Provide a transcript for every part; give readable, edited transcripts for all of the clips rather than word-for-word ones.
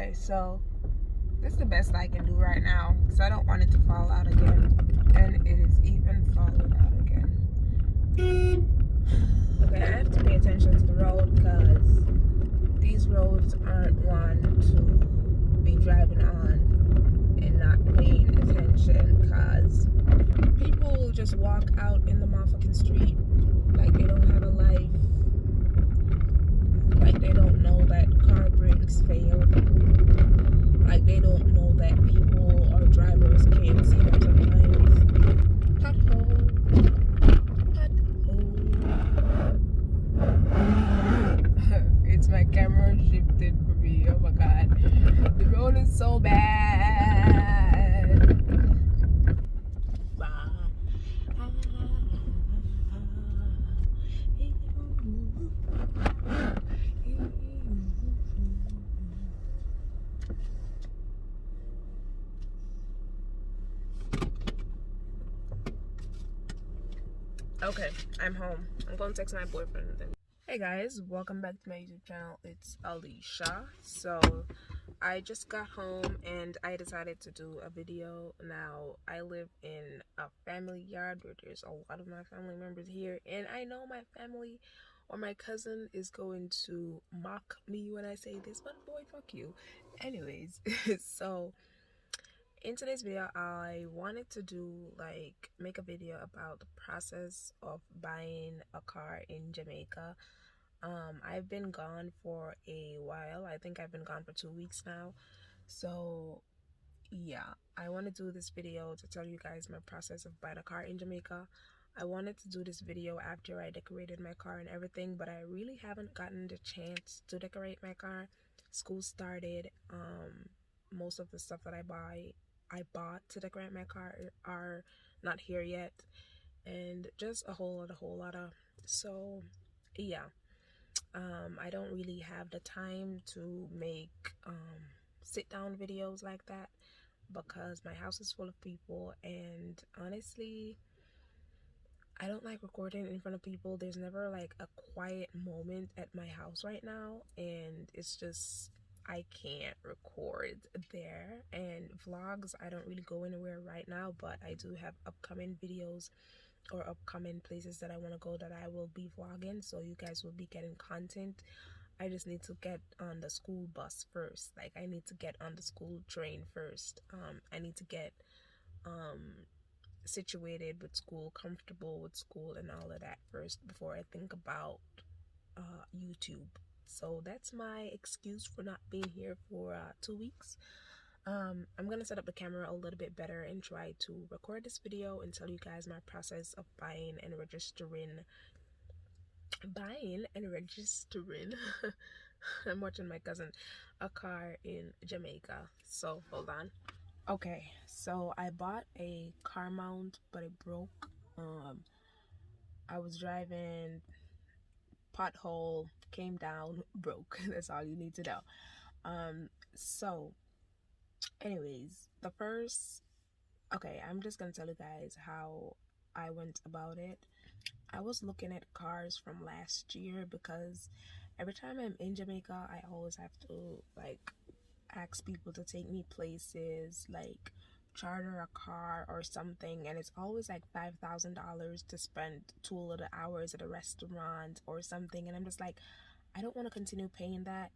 Okay, so this is the best I can do right now because I don't want it to fall out again. And it is even falling out again. Okay, I have to pay attention to the road because these roads aren't one to be driving on and not paying attention, because people will just walk out in the motherfucking street like they don't have a life, like they don't know that car brakes fail, like they don't know that people or drivers can't see them sometimes. Pothole, pothole. It's my camera shifted for me. Oh my god, the road is so bad. Okay, I'm home. I'm going to text my boyfriend then. Hey guys, welcome back to my YouTube channel. It's Alicia. So I just got home and I decided to do a video. Now I live in a family yard where there's a lot of my family members here, and I know my family or my cousin is going to mock me when I say this, but boy, fuck you. Anyways, so in today's video, I wanted to make a video about the process of buying a car in Jamaica. I've been gone for a while. I think I've been gone for 2 weeks now. So yeah, I want to do this video to tell you guys my process of buying a car in Jamaica. I wanted to do this video after I decorated my car and everything, but I really haven't gotten the chance to decorate my car. School started. Most of the stuff that I bought to decorate my car are not here yet, and just a whole lot of, so yeah, I don't really have the time to make sit down videos like that because my house is full of people, and honestly I don't like recording in front of people. There's never like a quiet moment at my house right now, and it's just I can't record there. And vlogs, I don't really go anywhere right now, but I do have upcoming videos or upcoming places that I want to go that I will be vlogging, so you guys will be getting content. I just need to get on the school bus first. Like I need to get on the school train first. I need to get situated with school, comfortable with school and all of that first before I think about YouTube. So that's my excuse for not being here for 2 weeks. I'm gonna set up the camera a little bit better and try to record this video and tell you guys my process of buying and registering I'm watching my cousin a car in Jamaica. So hold on. Okay, so I bought a car mount, but it broke. I was driving, pothole, came down, broke. That's all you need to know. So anyways, I'm just gonna tell you guys how I went about it. I was looking at cars from last year because every time I'm in Jamaica, I always have to ask people to take me places, like charter a car or something, and it's always like $5,000 to spend 2 little hours at a restaurant or something, and I'm just like, I don't want to continue paying that.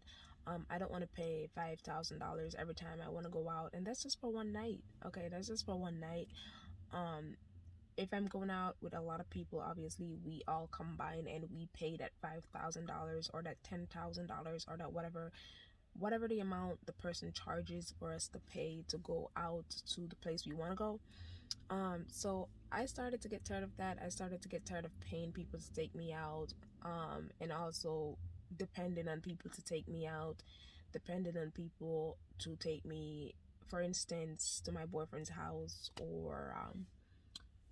I don't want to pay $5,000 every time I want to go out, and that's just for one night. Okay, that's just for one night. If I'm going out with a lot of people, obviously we all combine and we pay that $5,000 or that $10,000 or that whatever the amount the person charges for us to pay to go out to the place we want to go. So I started to get tired of that. I started to get tired of paying people to take me out, and also depending on people to take me out, depending on people to take me, for instance, to my boyfriend's house or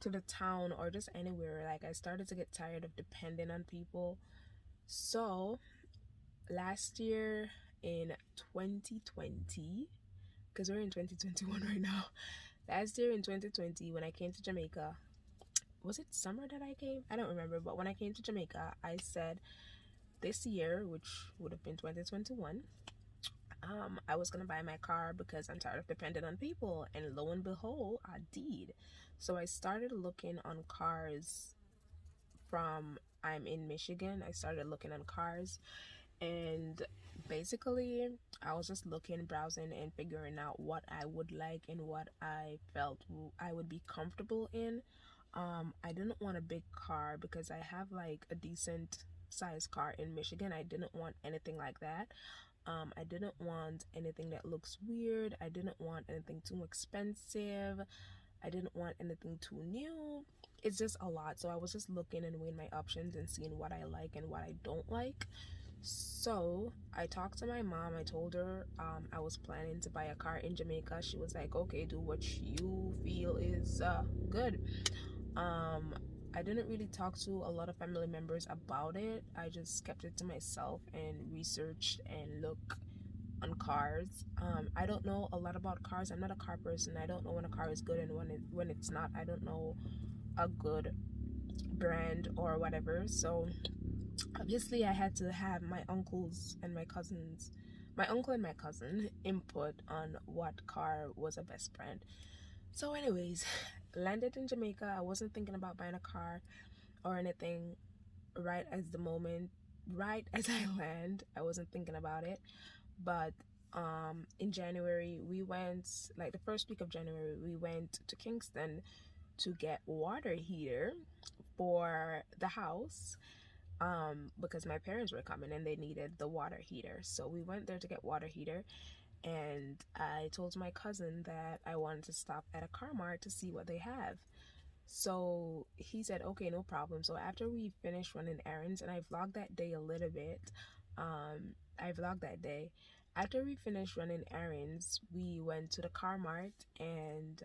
to the town or just anywhere. Like I started to get tired of depending on people. So last year in 2020, because we're in 2021 right now, last year in 2020 when I came to Jamaica, was it summer that I came? I don't remember, but when I came to Jamaica, I said this year, which would have been 2021, I was gonna buy my car because I'm tired of depending on people, and lo and behold, I did. So I started looking on cars from I'm in Michigan. I started looking on cars, and basically I was just looking, browsing, and figuring out what I would like and what I felt I would be comfortable in. I didn't want a big car because I have like a decent size car in Michigan. I didn't want anything like that. I didn't want anything that looks weird. I didn't want anything too expensive. I didn't want anything too new. It's just a lot. So I was just looking and weighing my options and seeing what I like and what I don't like. So I talked to my mom. I told her I was planning to buy a car in Jamaica. She was like, okay, do what you feel is good. I didn't really talk to a lot of family members about it. I just kept it to myself and researched and looked on cars. I don't know a lot about cars. I'm not a car person. I don't know when a car is good and when it's not. I don't know a good brand or whatever. So obviously I had to have my uncles and my cousins, my uncle and my cousin input on what car was a best brand. So anyways, landed in Jamaica. I wasn't thinking about buying a car or anything right as the moment, right as I land. I wasn't thinking about it. But in January we went, like the first week of January, we went to Kingston to get water heater for the house, because my parents were coming and they needed the water heater. So we went there to get water heater, and I told my cousin that I wanted to stop at a car mart to see what they have. So he said, okay, no problem. So after we finished running errands, and I vlogged that day a little bit, I vlogged that day. After we finished running errands, we went to the car mart, and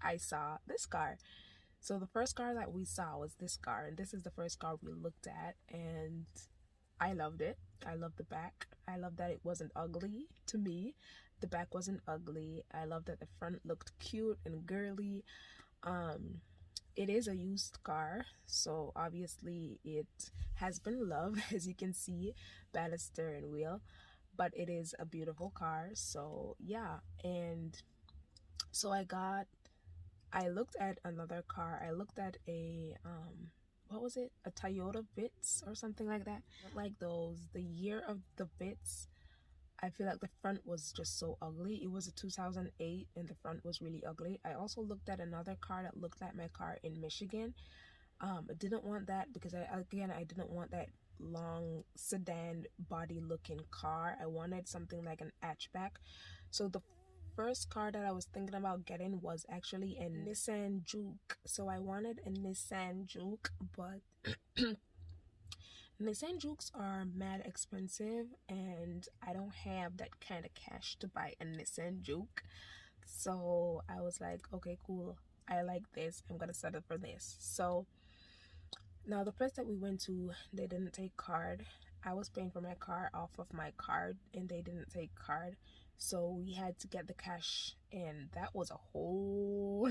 I saw this car. So the first car that we saw was this car, and this is the first car we looked at, and I loved it. I loved the back. I loved that it wasn't ugly to me. The back wasn't ugly. I loved that the front looked cute and girly. It is a used car, so obviously it has been loved, as you can see by the steering wheel, but it is a beautiful car. So yeah, and so I looked at another car. I looked at a what was it, a Toyota Vitz or something like that, like those, the year of the Vitz. I feel like the front was just so ugly. It was a 2008 and the front was really ugly. I also looked at another car that looked like my car in Michigan. I didn't want that because I didn't want that long sedan body looking car. I wanted something like an hatchback. So the first car that I was thinking about getting was actually a Nissan Juke. So I wanted a Nissan Juke, but Nissan Jukes are mad expensive, and I don't have that kind of cash to buy a Nissan Juke. So I was like, okay, cool. I like this. I'm gonna settle for this. So now the place that we went to, they didn't take card. I was paying for my car off of my card, and they didn't take card. So we had to get the cash, and that was a whole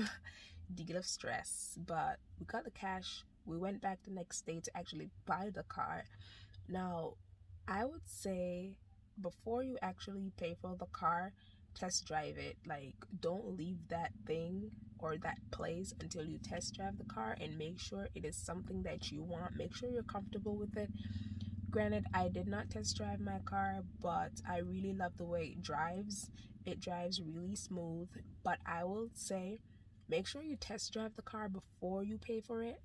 deal of stress. But we got the cash. We went back the next day to actually buy the car. Now, I would say before you actually pay for the car, test drive it. Like, don't leave that thing or that place until you test drive the car, and make sure it is something that you want. Make sure you're comfortable with it. Granted, I did not test drive my car, but I really love the way it drives. It drives really smooth. But I will say, make sure you test drive the car before you pay for it,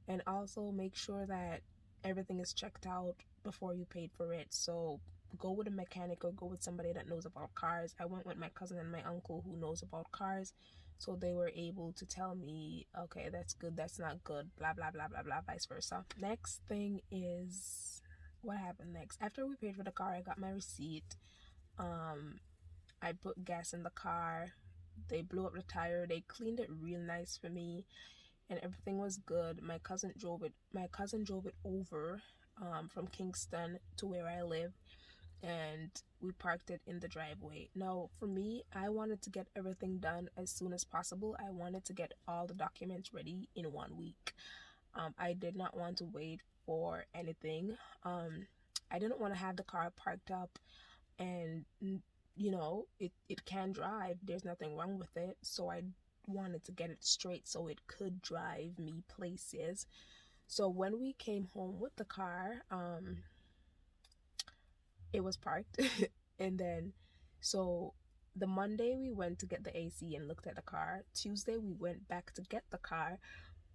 and also make sure that everything is checked out before you paid for it. So go with a mechanic or go with somebody that knows about cars. I went with my cousin and my uncle who knows about cars, so they were able to tell me, okay, that's good, that's not good, blah blah blah blah blah, vice versa. Next thing is, what happened next? After we paid for the car, I got my receipt. I put gas in the car. They blew up the tire. They cleaned it real nice for me, and everything was good. My cousin drove it over from Kingston to where I live, and we parked it in the driveway. Now for me, I wanted to get everything done as soon as possible. I wanted to get all the documents ready in 1 week. I did not want to wait for anything. I didn't want to have the car parked up and you know, it can drive. There's nothing wrong with it. So I wanted to get it straight so it could drive me places. So when we came home with the car, it was parked. And then, so the Monday we went to get the AC and looked at the car. Tuesday we went back to get the car,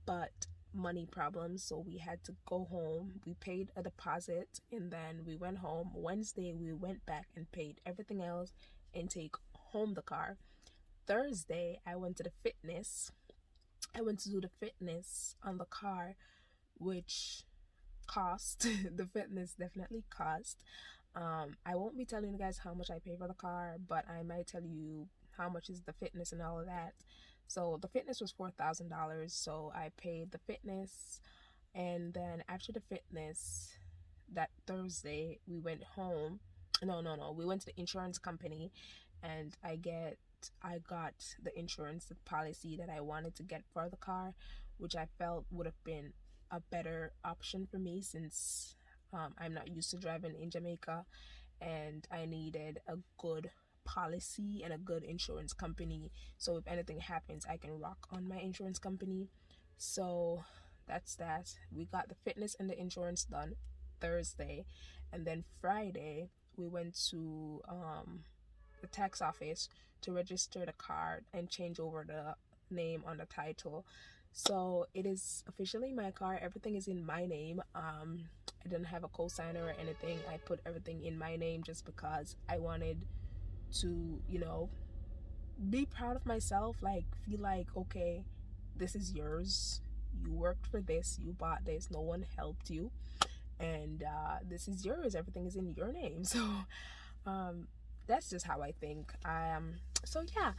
but money problems, so we had to go home. We paid a deposit and then we went home. Wednesday we went back and paid everything else and take home the car. Thursday I went to the fitness. I went to do the fitness on the car, which cost. The fitness definitely cost. I won't be telling you guys how much I pay for the car, but I might tell you how much is the fitness and all of that. So the fitness was $4,000. So I paid the fitness, and then after the fitness, that Thursday we went home. No. We went to the insurance company, and I got the insurance policy that I wanted to get for the car, which I felt would have been a better option for me since I'm not used to driving in Jamaica, and I needed a good policy and a good insurance company. So if anything happens, I can rock on my insurance company. So that's that. We got the fitness and the insurance done Thursday, and then Friday we went to the tax office to register the car and change over the name on the title. So it is officially my car. Everything is in my name. I didn't have a co-signer or anything. I put everything in my name just because I wanted to, you know, be proud of myself, like feel like, okay, this is yours. You worked for this, you bought this, no one helped you, and this is yours. Everything is in your name. So that's just how I think. So yeah,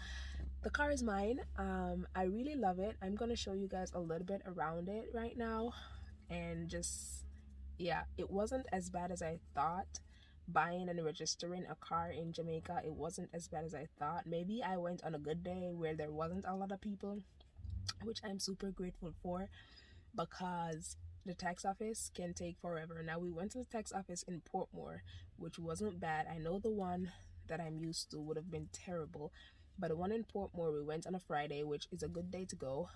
the car is mine. I really love it. I'm gonna show you guys a little bit around it right now, and just, yeah, it wasn't as bad as I thought. Buying and registering a car in Jamaica, it wasn't as bad as I thought. Maybe I went on a good day where there wasn't a lot of people, which I'm super grateful for, because the tax office can take forever. Now we went to the tax office in Portmore, which wasn't bad. I know the one that I'm used to would have been terrible, but the one in Portmore, we went on a Friday, which is a good day to go,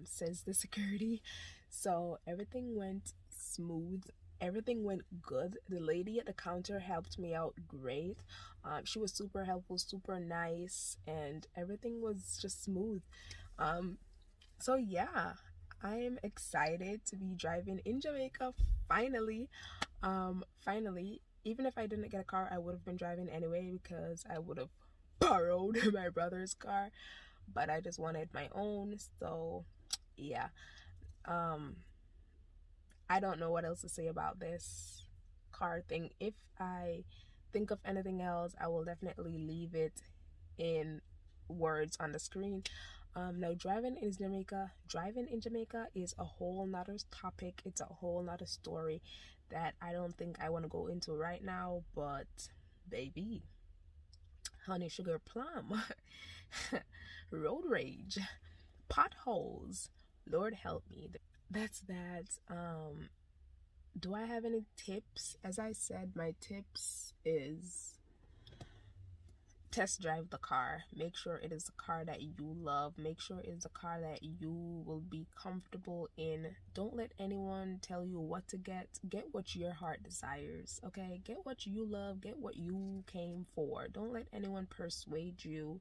says the security. So everything went smooth. Everything went good. The lady at the counter helped me out great. She was super helpful, super nice, and everything was just smooth. So yeah, I am excited to be driving in Jamaica finally. Finally, even if I didn't get a car, I would have been driving anyway because I would have borrowed my brother's car, but I just wanted my own. So yeah, I don't know what else to say about this car thing. If I think of anything else, I will definitely leave it in words on the screen. Now driving in Jamaica is a whole nother topic. It's a whole nother story that I don't think I want to go into right now, but baby, honey sugar plum, road rage, potholes, Lord help me. That's that. Do I have any tips? As I said, my tips is test drive the car. Make sure it is a car that you love. Make sure it's a car that you will be comfortable in. Don't let anyone tell you what to get. Get what your heart desires, okay? Get what you love. Get what you came for. Don't let anyone persuade you.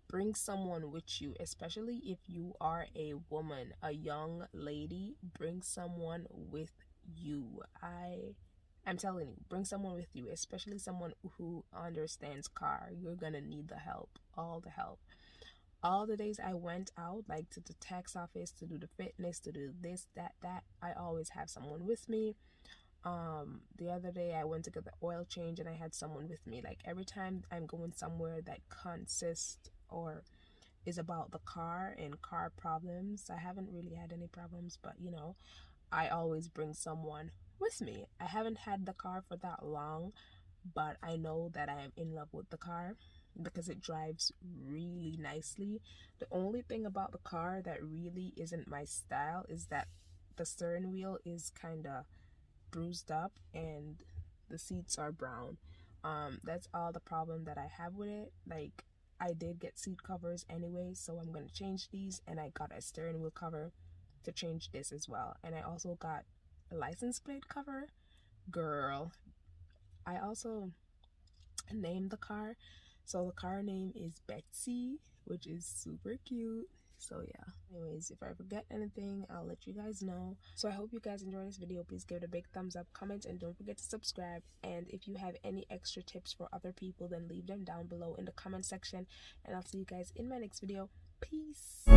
Bring someone with you, especially if you are a woman, a young lady. Bring someone with you. I'm telling you, bring someone with you, especially someone who understands car. You're gonna need the help, all the help. All the days I went out, like to the tax office, to do the fitness, to do this, that, I always have someone with me. The other day I went to get the oil change and I had someone with me. Like every time I'm going somewhere that consists or is about the car and car problems, I haven't really had any problems, but you know, I always bring someone with me. I haven't had the car for that long, but I know that I am in love with the car because it drives really nicely. The only thing about the car that really isn't my style is that the steering wheel is kind of bruised up and the seats are brown. That's all the problem that I have with it. Like, I did get seat covers anyway, so I'm gonna change these, and I got a steering wheel cover to change this as well. And I also got a license plate cover. Girl, I also named the car. So the car name is Betsy, which is super cute. So yeah, anyways, if I forget anything, I'll let you guys know. So I hope you guys enjoy this video. Please give it a big thumbs up, comment, and don't forget to subscribe. And if you have any extra tips for other people, then leave them down below in the comment section, and I'll see you guys in my next video. Peace.